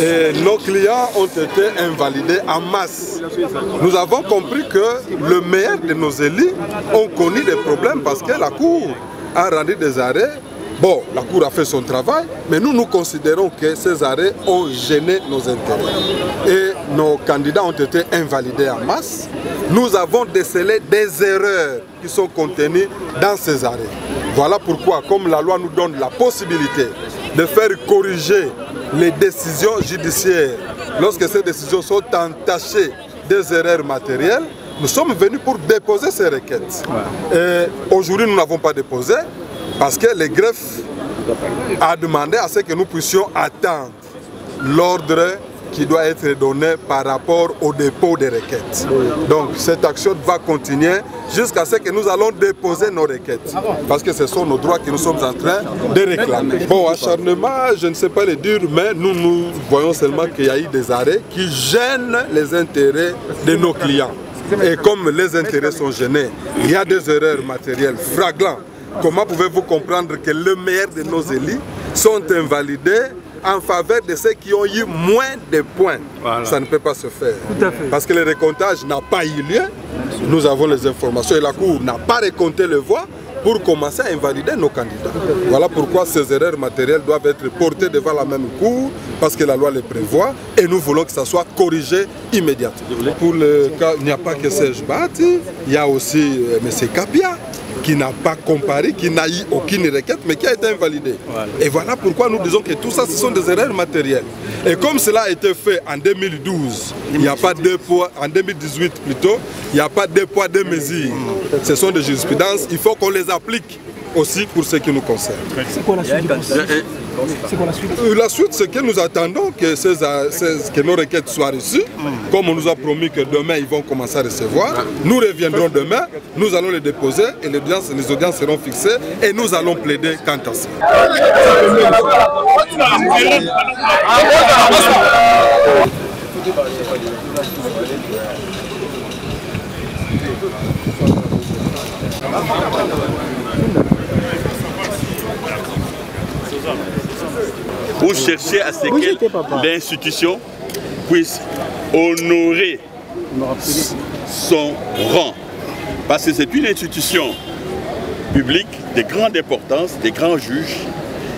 Et nos clients ont été invalidés en masse. Nous avons compris que le meilleur de nos élus ont connu des problèmes parce que la Cour a rendu des arrêts. Bon, la Cour a fait son travail, mais nous considérons que ces arrêts ont gêné nos intérêts. Et nos candidats ont été invalidés en masse. Nous avons décelé des erreurs qui sont contenues dans ces arrêts. Voilà pourquoi, comme la loi nous donne la possibilité de faire corriger les décisions judiciaires, lorsque ces décisions sont entachées des erreurs matérielles, nous sommes venus pour déposer ces requêtes. Aujourd'hui, nous n'avons pas déposé parce que le greffe a demandé à ce que nous puissions attendre l'ordre qui doit être donné par rapport au dépôt des requêtes. Donc cette action va continuer jusqu'à ce que nous allons déposer nos requêtes. Parce que ce sont nos droits que nous sommes en train de réclamer. Bon, acharnement, je ne sais pas le dire, mais nous voyons seulement qu'il y a eu des arrêts qui gênent les intérêts de nos clients. Et comme les intérêts sont gênés, il y a des erreurs matérielles flagrantes. Comment pouvez-vous comprendre que le meilleur de nos élus sont invalidés en faveur de ceux qui ont eu moins de points? Voilà. Ça ne peut pas se faire. Tout à fait. Parce que le recomptage n'a pas eu lieu. Nous avons les informations et la Cour n'a pas recompté les voix pour commencer à invalider nos candidats. Voilà pourquoi ces erreurs matérielles doivent être portées devant la même Cour, parce que la loi les prévoit, et nous voulons que ça soit corrigé immédiatement. Pour le cas, il n'y a pas que Serge Bahati, il y a aussi M. Kapia, qui n'a pas comparé, qui n'a eu aucune requête, mais qui a été invalidé. Voilà. Et voilà pourquoi nous disons que tout ça, ce sont des erreurs matérielles. Et comme cela a été fait en 2012, il n'y a pas deux poids, en 2018 plutôt, il n'y a pas deux poids, deux mesures. Ce sont des jurisprudences, il faut qu'on les applique aussi pour ce qui nous concerne. C'est quoi la suite du procès? C'est quoi la suite? La suite, c'est que nous attendons que nos requêtes soient reçues. Comme on nous a promis que demain, ils vont commencer à recevoir. Nous reviendrons demain, nous allons les déposer et les audiences seront fixées et nous allons plaider quant à ça. Pour chercher à ce que l'institution puisse honorer son rang. Parce que c'est une institution publique de grande importance, des grands juges.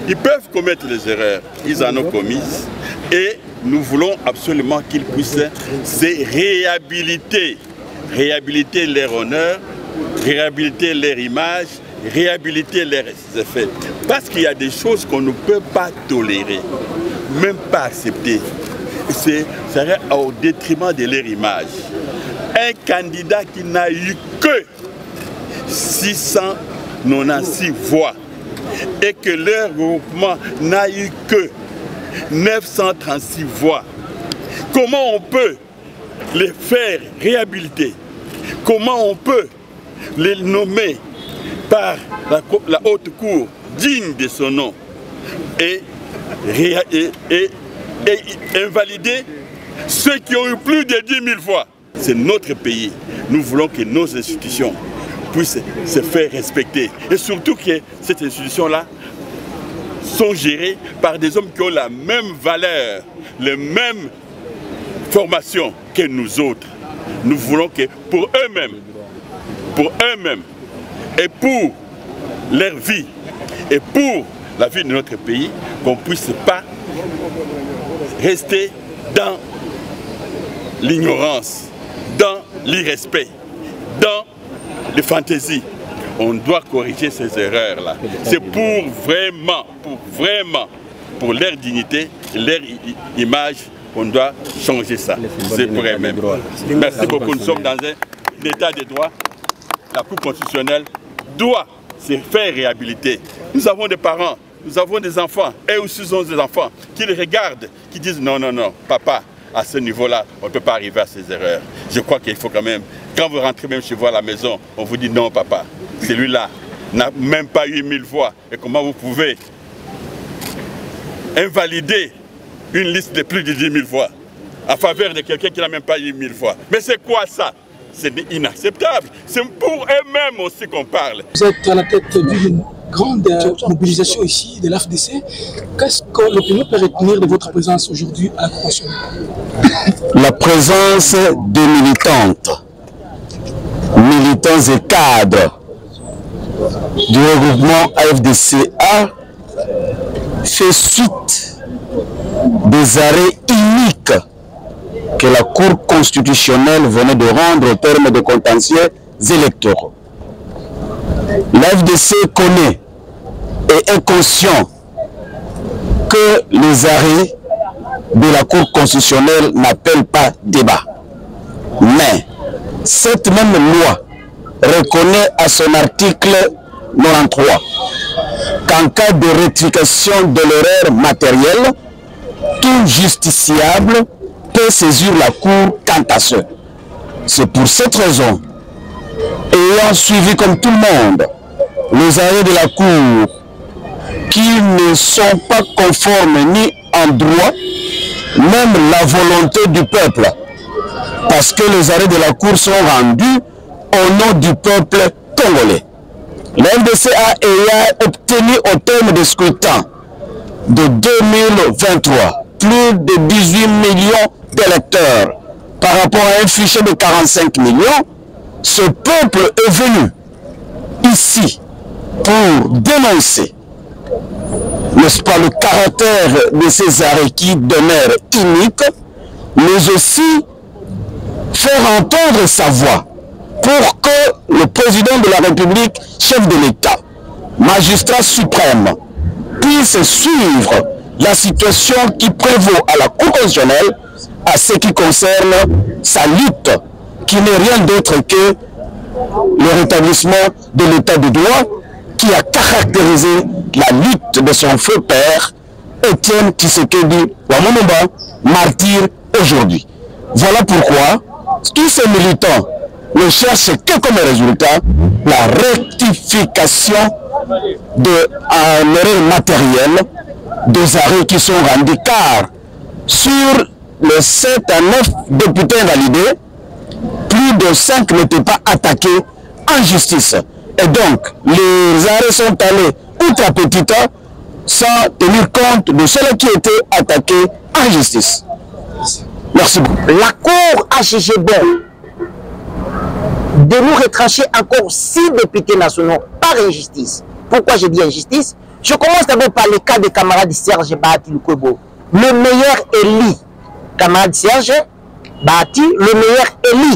Ils peuvent commettre des erreurs, ils en ont commises. Et nous voulons absolument qu'ils puissent se réhabiliter. Réhabiliter leur honneur, réhabiliter leur image, réhabiliter leurs effets. Parce qu'il y a des choses qu'on ne peut pas tolérer, même pas accepter. Ça serait au détriment de leur image. Un candidat qui n'a eu que 696 voix et que leur groupement n'a eu que 936 voix. Comment on peut les faire réhabiliter? Comment on peut les nommer par la haute cour digne de son nom et invalider ceux qui ont eu plus de 10 000 voix? C'est notre pays. Nous voulons que nos institutions puissent se faire respecter. Et surtout que ces institutions-là sont gérées par des hommes qui ont la même valeur, les mêmes formations que nous autres. Nous voulons que pour eux-mêmes, et pour leur vie, et pour la vie de notre pays, qu'on ne puisse pas rester dans l'ignorance, dans l'irrespect, dans les fantaisies. On doit corriger ces erreurs-là. C'est pour leur dignité, leur image, on doit changer ça. C'est pour eux-mêmes. Merci beaucoup. Nous sommes dans un état de droit. La Cour constitutionnelle doit se faire réhabiliter. Nous avons des parents nous avons des enfants, eux aussi ont des enfants, qui les regardent, qui disent non, non, non, papa, à ce niveau-là, on ne peut pas arriver à ces erreurs. Je crois qu'il faut quand même, quand vous rentrez même chez vous à la maison, on vous dit non, papa, celui-là n'a même pas eu 1000 voix. Et comment vous pouvez invalider une liste de plus de 10 000 voix à faveur de quelqu'un qui n'a même pas eu 1000 voix? Mais c'est quoi ça? C'est inacceptable. C'est pour eux-mêmes aussi qu'on parle. Vous êtes à la tête d'une grande mobilisation ici de l'AFDC. Qu'est-ce que l'opinion peut retenir de votre présence aujourd'hui à la Convention? La présence des militantes, militants et cadres du regroupement AFDCA fait suite des arrêts uniques que la Cour constitutionnelle venait de rendre au terme de contentieux électoraux. L'AFDC connaît et est conscient que les arrêts de la Cour constitutionnelle n'appellent pas débat. Mais cette même loi reconnaît à son article 93 qu'en cas de rectification de l'erreur matérielle, tout justiciable peut saisir la Cour quant à ce. C'est pour cette raison, ayant suivi comme tout le monde les arrêts de la Cour qui ne sont pas conformes ni en droit, même la volonté du peuple, parce que les arrêts de la Cour sont rendus au nom du peuple congolais. L'FDCA ayant obtenu au terme des scrutins de 2023 plus de 18 millions d'électeurs par rapport à un fichier de 45 millions, ce peuple est venu ici pour dénoncer, n'est-ce pas, le caractère de ces arrêts qui demeurent uniques, mais aussi faire entendre sa voix pour que le président de la République, chef de l'État, magistrat suprême, puisse suivre la situation qui prévaut à la Cour constitutionnelle à ce qui concerne sa lutte, qui n'est rien d'autre que le rétablissement de l'état de droit qui a caractérisé la lutte de son feu père, Étienne Tshisekedi Wamulumba, martyr aujourd'hui. Voilà pourquoi tous ces militants ne cherchent que comme résultat la rectification d'un erreur matérielle des arrêts qui sont rendus, car sur les 7 à 9 députés invalidés, plus de 5 n'étaient pas attaqués en justice. Et donc, les arrêts sont allés outre petit sans tenir compte de ceux qui étaient attaqués en justice. Merci beaucoup. La Cour a jugé bon de nous retrancher encore 6 députés nationaux par injustice. Pourquoi je dis injustice? Je commence d'abord par le cas de camarade Serge Bahati Lukwebo. Le meilleur élu, camarade Serge Bahati, le meilleur élu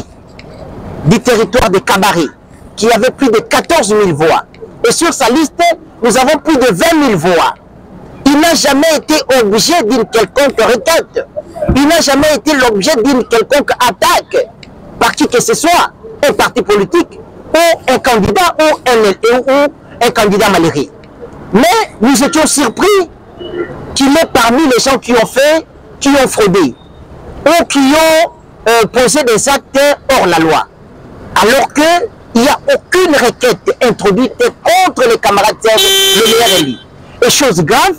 du territoire de Kabaré, qui avait plus de 14 000 voix. Et sur sa liste, nous avons plus de 20 000 voix. Il n'a jamais été objet d'une quelconque requête. Il n'a jamais été l'objet d'une quelconque attaque par qui que ce soit, un parti politique, ou un candidat, ou un candidat malheureux. Mais nous étions surpris qu'il est parmi les gens qui ont fait, qui ont fraudé, ou qui ont posé des actes hors la loi. Alors qu'il n'y a aucune requête introduite contre les camarades le meilleur élu. Et chose grave,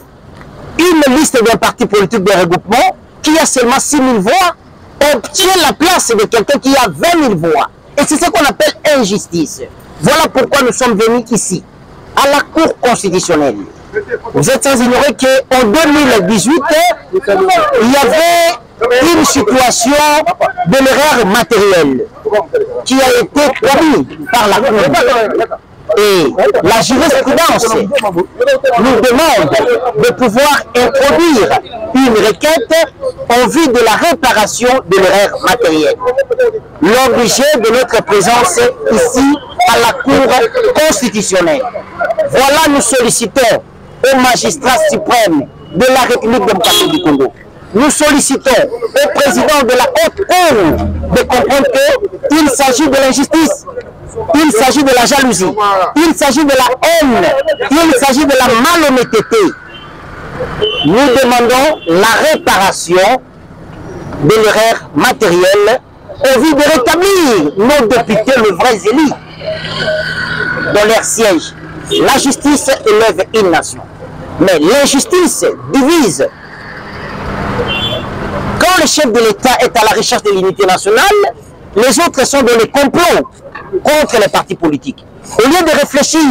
une liste d'un parti politique de regroupement qui a seulement 6 000 voix obtient la place de quelqu'un qui a 20 000 voix. Et c'est ce qu'on appelle injustice. Voilà pourquoi nous sommes venus ici, à la Cour constitutionnelle. Vous êtes sans ignorer qu'en 2018, il y avait une situation de l'erreur matérielle qui a été commise par la Cour. Et la jurisprudence nous demande de pouvoir introduire une requête en vue de la réparation de l'erreur matérielle. L'objet de notre présence ici à la Cour constitutionnelle. Voilà, nous sollicitons au magistrat suprême de la République démocratique du Congo. Nous sollicitons au président de la haute cour de comprendre qu'il s'agit de l'injustice, il s'agit de la jalousie, il s'agit de la haine, il s'agit de la malhonnêteté nous demandons la réparation de l'erreur matérielle au vu de rétablir nos députés, le vrai élus, dans leur siège. La justice élève une nation. Mais l'injustice divise. Quand le chef de l'État est à la recherche de l'unité nationale, les autres sont dans les complots contre les partis politiques. Au lieu de réfléchir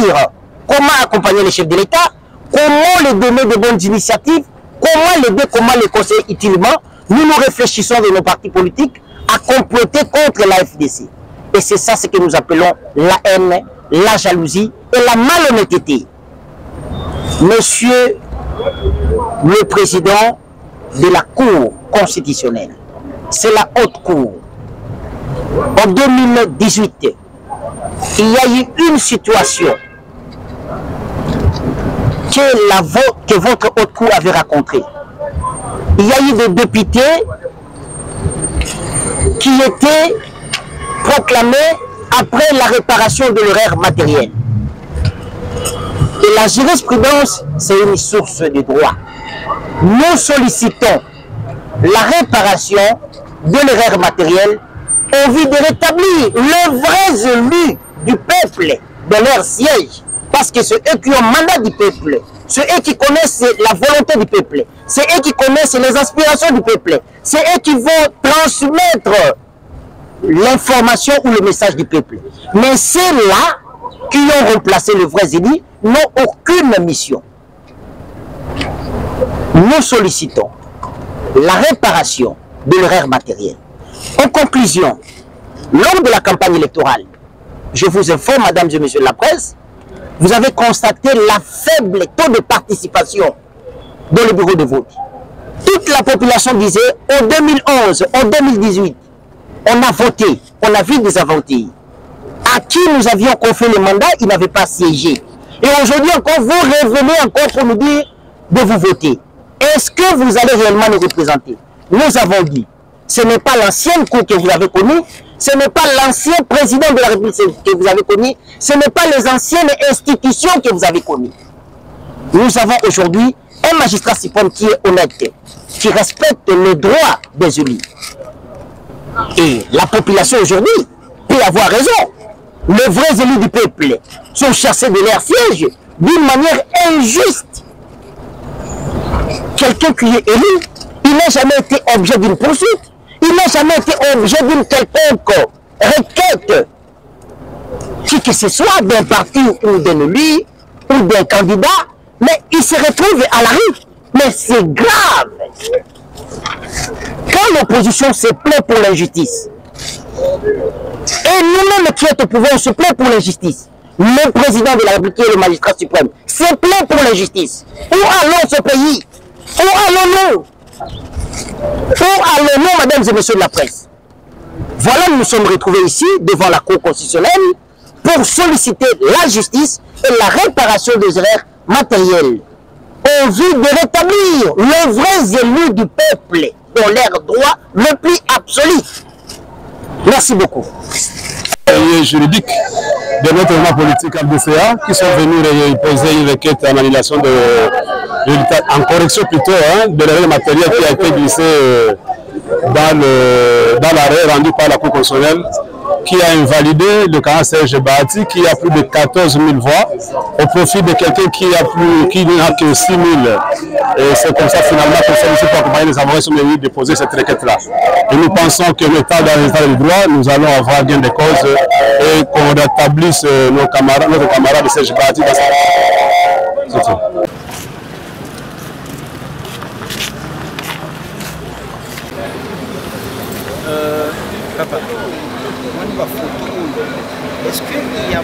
comment accompagner les chefs de l'État, comment les donner de bonnes initiatives, comment l'aider, comment les conseiller utilement, nous réfléchissons de nos partis politiques à comploter contre la FDC. Et c'est ça ce que nous appelons la haine, la jalousie et la malhonnêteté. Monsieur le Président de la Cour constitutionnelle, c'est la haute cour. En 2018, il y a eu une situation que votre haute cour avait rencontrée. Il y a eu des députés qui étaient proclamés après la réparation de l'erreur matérielle. Et la jurisprudence, c'est une source de droit. Nous sollicitons la réparation de l'erreur matérielle en vue de rétablir les vrais élus du peuple dans leur siège. Parce que c'est eux qui ont mandat du peuple. C'est eux qui connaissent la volonté du peuple. C'est eux qui connaissent les aspirations du peuple. C'est eux qui vont transmettre l'information ou le message du peuple. Mais ceux-là qui ont remplacé le vrai élu n'ont aucune mission. Nous sollicitons la réparation de l'erreur matérielle. En conclusion, lors de la campagne électorale, je vous informe, mesdames et messieurs de la presse, vous avez constaté la faible taux de participation dans le bureau de vote. Toute la population disait, en 2011, en 2018, on a voté, on a vu des votés. À qui nous avions confié le mandat, il n'avait pas siégé. Et aujourd'hui encore, vous revenez encore pour nous dire de vous voter. Est-ce que vous allez réellement nous représenter? Nous avons dit, ce n'est pas l'ancienne cour que vous avez connue, ce n'est pas l'ancien président de la République que vous avez connu, ce n'est pas les anciennes institutions que vous avez connues. Nous avons aujourd'hui un magistrat suprême qui est honnête, qui respecte les droits des élus. Et la population aujourd'hui peut avoir raison. Les vrais élus du peuple sont chassés de leur siège d'une manière injuste. Quelqu'un qui est élu, il n'a jamais été objet d'une poursuite. Il n'a jamais été objet d'une quelconque requête, qui que ce soit d'un parti ou d'un élu ou d'un candidat, mais il se retrouve à la rue. Mais c'est grave. Quand l'opposition se plaît pour l'injustice, et nous-mêmes qui sommes au pouvoir, on se plaît pour l'injustice, le président de la République et le magistrat suprême se plaît pour l'injustice. Où allons ce pays? Où allons-nous? Où allons-nous, mesdames et messieurs de la presse? Voilà, nous nous sommes retrouvés ici, devant la Cour constitutionnelle, pour solliciter la justice et la réparation des erreurs matérielles, en vue de rétablir les vrais élus du peuple dans leurs droits le plus absolu. Merci beaucoup. Juridique de notre mouvement politique FDCA qui sont venus poser une requête en annulation en correction plutôt de l'erreur matérielle qui a été glissée dans l'arrêt rendu par la Cour constitutionnelle, qui a invalidé le candidat Serge Bahati qui a plus de 14 000 voix au profit de quelqu'un qui n'a que 6 000. Et c'est comme ça finalement que celui-ci peut accompagner les avocats sont venus déposer cette requête-là. Et nous pensons que l'État dans l'état du droit, nous allons avoir gain de cause et qu'on rétablisse notre camarade Serge Bahati dans sa... C'est tout. Papa, est-ce qu'il y a...